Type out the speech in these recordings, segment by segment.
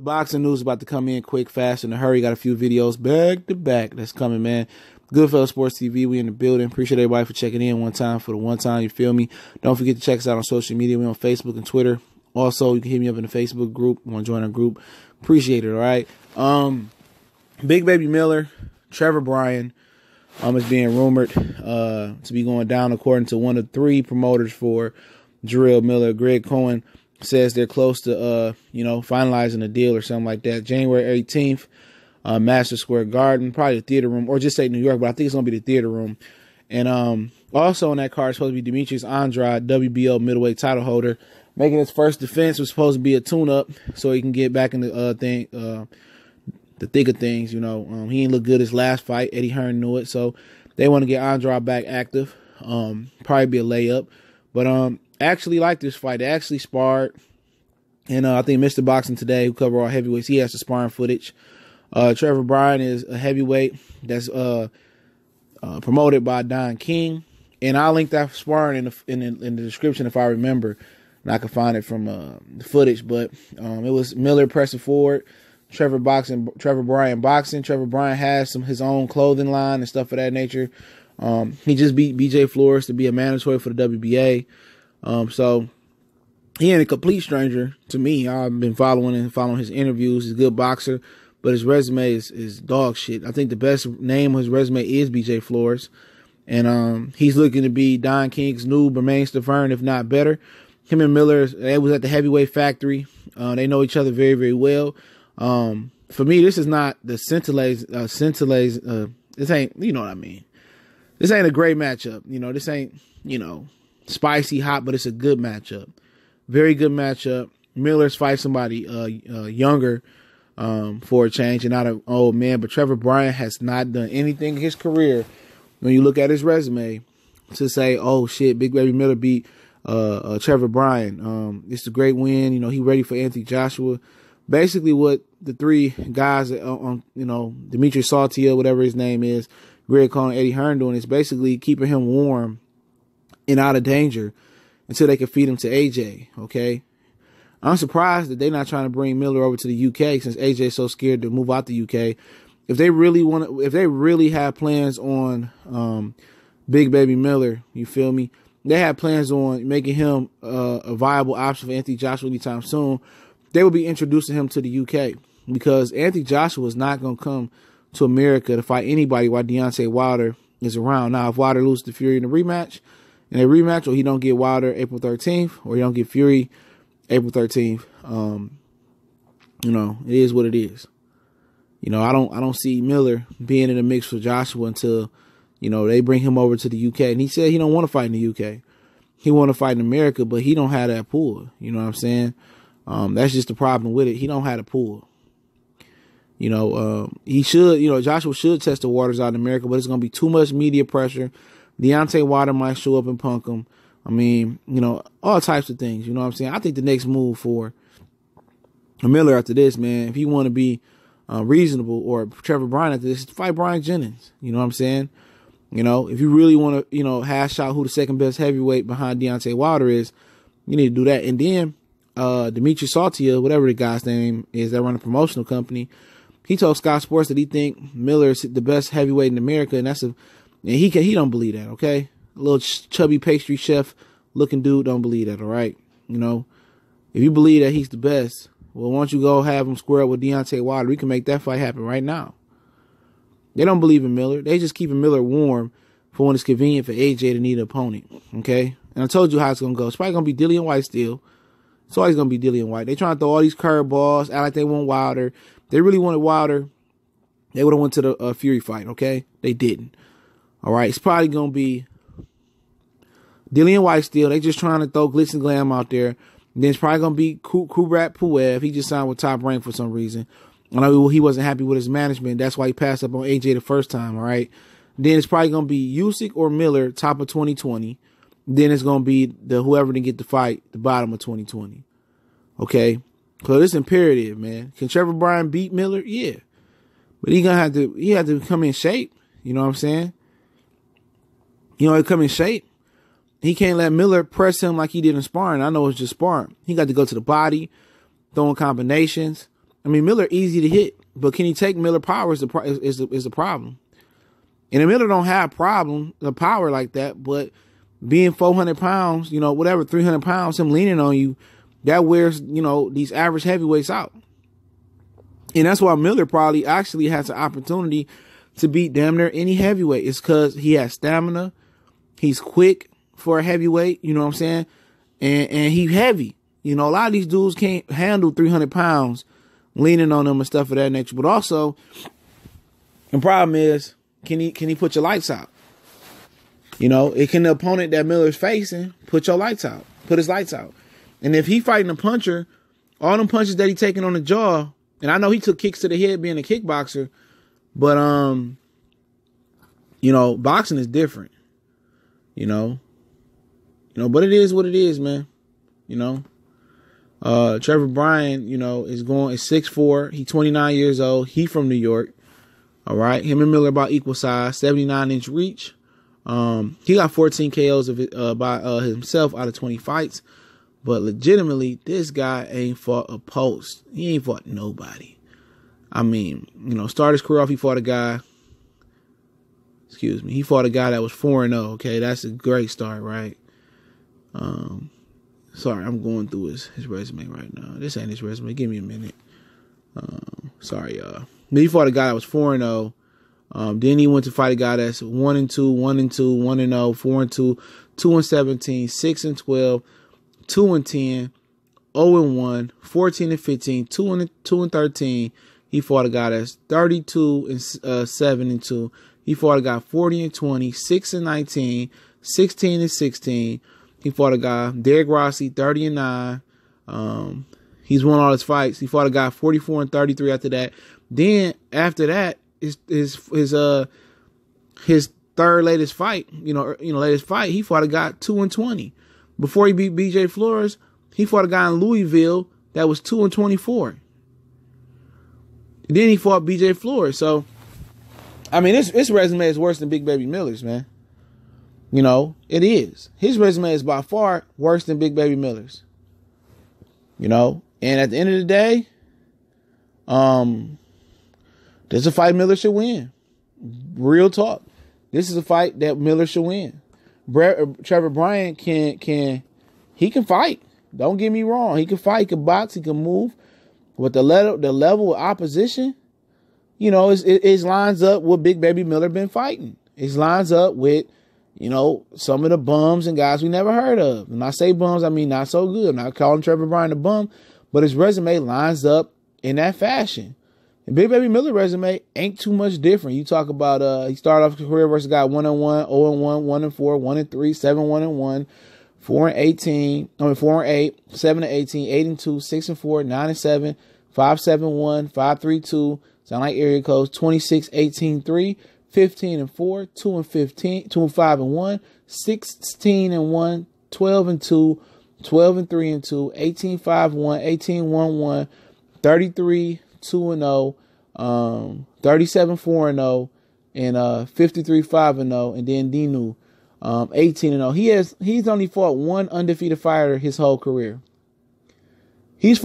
Boxing news about to come in quick, fast, in a hurry. Got a few videos back to back that's coming, man. Goodfellas Sports TV, we in the building. Appreciate everybody for checking in one time for the one time, you feel me? Don't forget to check us out on social media. We on Facebook and Twitter. Also, you can hit me up in the Facebook group. Want to join our group? Appreciate it, all right? Big Baby Miller, Trevor Bryant, is being rumored to be going down according to one of three promoters for Jarrell Miller. Greg Cohen says they're close to, finalizing a deal or something like that. January 18th, Madison Square Garden, probably the theater room, or just say New York, but I think it's going to be the theater room. And also on that card is supposed to be Demetrius Andrade, WBO middleweight title holder, making his first defense. Was supposed to be a tune-up so he can get back in the thick of things. He didn't look good his last fight. Eddie Hearn knew it, so they want to get Andrade back active. Probably be a layup, but actually like this fight. They actually sparred, and I think Mr. Boxing Today, who cover all heavyweights, he has the sparring footage. Trevor Bryant is a heavyweight that's promoted by Don King, and I'll link that sparring in the description if I remember, and I can find it from the footage. But it was Miller pressing forward, Trevor Bryant boxing. Trevor Bryant has his own clothing line and stuff of that nature. He just beat BJ Flores to be a mandatory for the WBA. So he ain't a complete stranger to me. I've been following his interviews. He's a good boxer, but his resume is dog shit. I think the best name on his resume is BJ Flores. And he's looking to be Don King's new Bermain Stavern, if not better. Him and Miller, they was at the heavyweight factory. They know each other very, very well. For me, this is not the scintillays, this ain't, you know what I mean? This ain't a great matchup. This ain't, spicy hot, but it's a good matchup. Very good matchup. Miller's fight somebody younger for a change and not an old man. But Trevor Bryant has not done anything in his career when you look at his resume to say, oh shit, Big Baby Miller beat Trevor Bryant. It's a great win. He ready for Anthony Joshua. Basically what the three guys Demetrius Saltia, whatever his name is, Greg Cohen, Eddie Hearn doing is basically keeping him warm and out of danger until they can feed him to AJ, okay? I'm surprised that they're not trying to bring Miller over to the UK since AJ is so scared to move out the UK. If they really have plans on Big Baby Miller, you feel me? They have plans on making him a viable option for Anthony Joshua anytime soon. They will be introducing him to the UK because Anthony Joshua is not going to come to America to fight anybody while Deontay Wilder is around. Now, if Wilder loses to Fury in a rematch, or he don't get Wilder April 13th, or he don't get Fury April 13th, it is what it is. I don't see Miller being in the mix for Joshua until, they bring him over to the UK. And he said he don't want to fight in the UK. He want to fight in America, but he don't have that pull. You know what I'm saying? That's just the problem with it. He don't have the pull. He should, Joshua should test the waters out in America, but it's going to be too much media pressure. Deontay Wilder might show up and punk him. I mean, all types of things. You know what I'm saying? I think the next move for Miller after this, man, if he want to be reasonable, or Trevor Bryant after this, is to fight Brian Jennings. You know what I'm saying? If you really want to, hash out who the second best heavyweight behind Deontay Wilder is, you need to do that. And then Demetrius Saltia, whatever the guy's name is that run a promotional company, he told Sky Sports that he think Miller is the best heavyweight in America, and he don't believe that, okay? A little chubby pastry chef looking dude don't believe that, all right? If you believe that he's the best, well, why don't you go have him square up with Deontay Wilder? We can make that fight happen right now. They don't believe in Miller. They just keeping Miller warm for when it's convenient for AJ to need an opponent, okay? And I told you how it's going to go. It's probably going to be Dillian White still. It's always going to be Dillian White. They trying to throw all these curveballs, act like they want Wilder. They really wanted Wilder, they would have went to the Fury fight, okay? They didn't. All right, it's probably going to be Dillian White still. They just trying to throw glitz and glam out there. And then it's probably going to be Kubrat Puev. He just signed with Top Rank for some reason. I know he wasn't happy with his management. That's why he passed up on AJ the first time, all right? Then it's probably going to be Usyk or Miller, top of 2020. Then it's going to be whoever didn't get the fight, the bottom of 2020. Okay? So it's imperative, man. Can Trevor Bryant beat Miller? Yeah. But he had to come in shape. You know what I'm saying? He come in shape. He can't let Miller press him like he did in sparring. I know it's just sparring. He got to go to the body, throwing combinations, I mean, Miller easy to hit, but can he take Miller power is the problem. And Miller don't have the power like that, but being 400 pounds, you know, whatever, 300 pounds, him leaning on you, that wears, you know, these average heavyweights out. And that's why Miller probably actually has an opportunity to beat damn near any heavyweight. It's because he has stamina. He's quick for a heavyweight, you know what I'm saying? And he's heavy. You know, a lot of these dudes can't handle 300 pounds leaning on them and stuff of that nature. But also, the problem is, can he put your lights out? You know, it can the opponent that Miller's facing put your lights out, put his lights out. And if he fighting a puncher, all them punches that he taking on the jaw, and I know he took kicks to the head being a kickboxer, but you know, boxing is different. You know, but it is what it is, man. You know, Trevor Bryant, you know, is 6'4". He's 29 years old. He from New York. All right, him and Miller about equal size, 79-inch reach. He got 14 KOs by himself out of 20 fights. But legitimately, this guy ain't fought a post. He ain't fought nobody. I mean, you know, start his career off, he fought a guy. Excuse me. He fought a guy that was 4-0. Okay, that's a great start, right? Sorry, I'm going through his resume right now. This ain't his resume. Give me a minute. Sorry, y'all. But he fought a guy that was 4-0. Then he went to fight a guy that's 1-2, 1-2, 1-0, 4-2, 2-17, 6-12, 2-10, 0-1, 14-15, 2-13. He fought a guy that's 32 and 7-2. He fought a guy 40-20, 6-19, 16-16. He fought a guy Derek Rossi 30-9. He's won all his fights. He fought a guy 44-33 after that. Then after that, his third latest fight, latest fight, he fought a guy 2-20. Before he beat BJ Flores, he fought a guy in Louisville that was 2-24. Then he fought BJ Flores. So, I mean, his resume is worse than Big Baby Miller's, man. You know, it is. His resume is by far worse than Big Baby Miller's. You know, and at the end of the day, this is a fight Miller should win. Real talk. This is a fight that Miller should win. Trevor Bryant can fight. Don't get me wrong. He can fight. He can box. He can move. But the level of opposition, you know, it lines up with Big Baby Miller been fighting. It lines up with, you know, some of the bums and guys we never heard of. When I say bums, I mean not so good. I'm not calling Trevor Bryant a bum, but his resume lines up in that fashion. And Big Baby Miller resume ain't too much different. You talk about he started off his career versus a guy 1-1, 0-1, 1-4, 1-3, 7-1-1, 4-18, 4-8, 7-18, 8-2, 6-4, 9-7, 5-7-1, 5-3-2. Sound like area codes 26-18-3, 15-4, 2-15, 2-5-1, 16-1, 12-2, 12-3-2, 18-5-1, 18-1-1, 33-2-0, 37-4-0, and 53-5-0, and then Dinu 18-0. He's only fought one undefeated fighter his whole career. His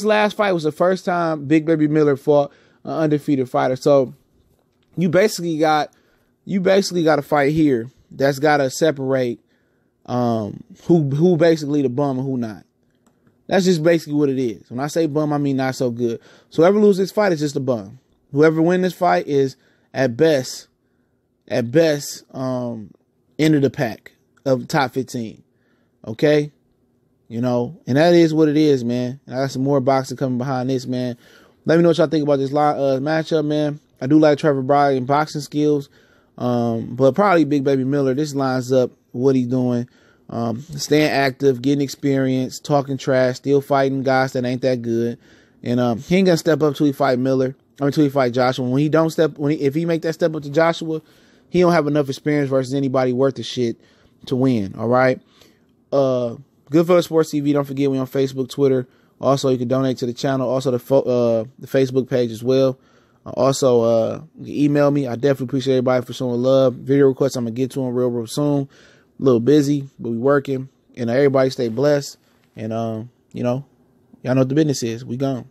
last fight was the first time Big Baby Miller fought an undefeated fighter. So you basically got a fight here that's got to separate who basically the bum and who not. That's just basically what it is. When I say bum, I mean not so good. So whoever loses this fight is just a bum. Whoever wins this fight is at best, end of the pack of top 15. Okay? You know, and that is what it is, man. And I got some more boxing coming behind this, man. Let me know what y'all think about this matchup, man. I do like Trevor Bryant boxing skills, but probably Big Baby Miller. This lines up what he's doing. Staying active, getting experience, talking trash, still fighting guys that ain't that good. And he ain't gonna step up till he fight till he fight Joshua. If he make that step up to Joshua, he don't have enough experience versus anybody worth the shit to win. All right. Goodfellas Sports TV. Don't forget we on Facebook, Twitter. Also, you can donate to the channel. Also, the Facebook page as well. Also, you can email me. I definitely appreciate everybody for showing love. Video requests, I'm gonna get to them real soon. A little busy, but we working. And everybody stay blessed. And, y'all know what the business is. We gone.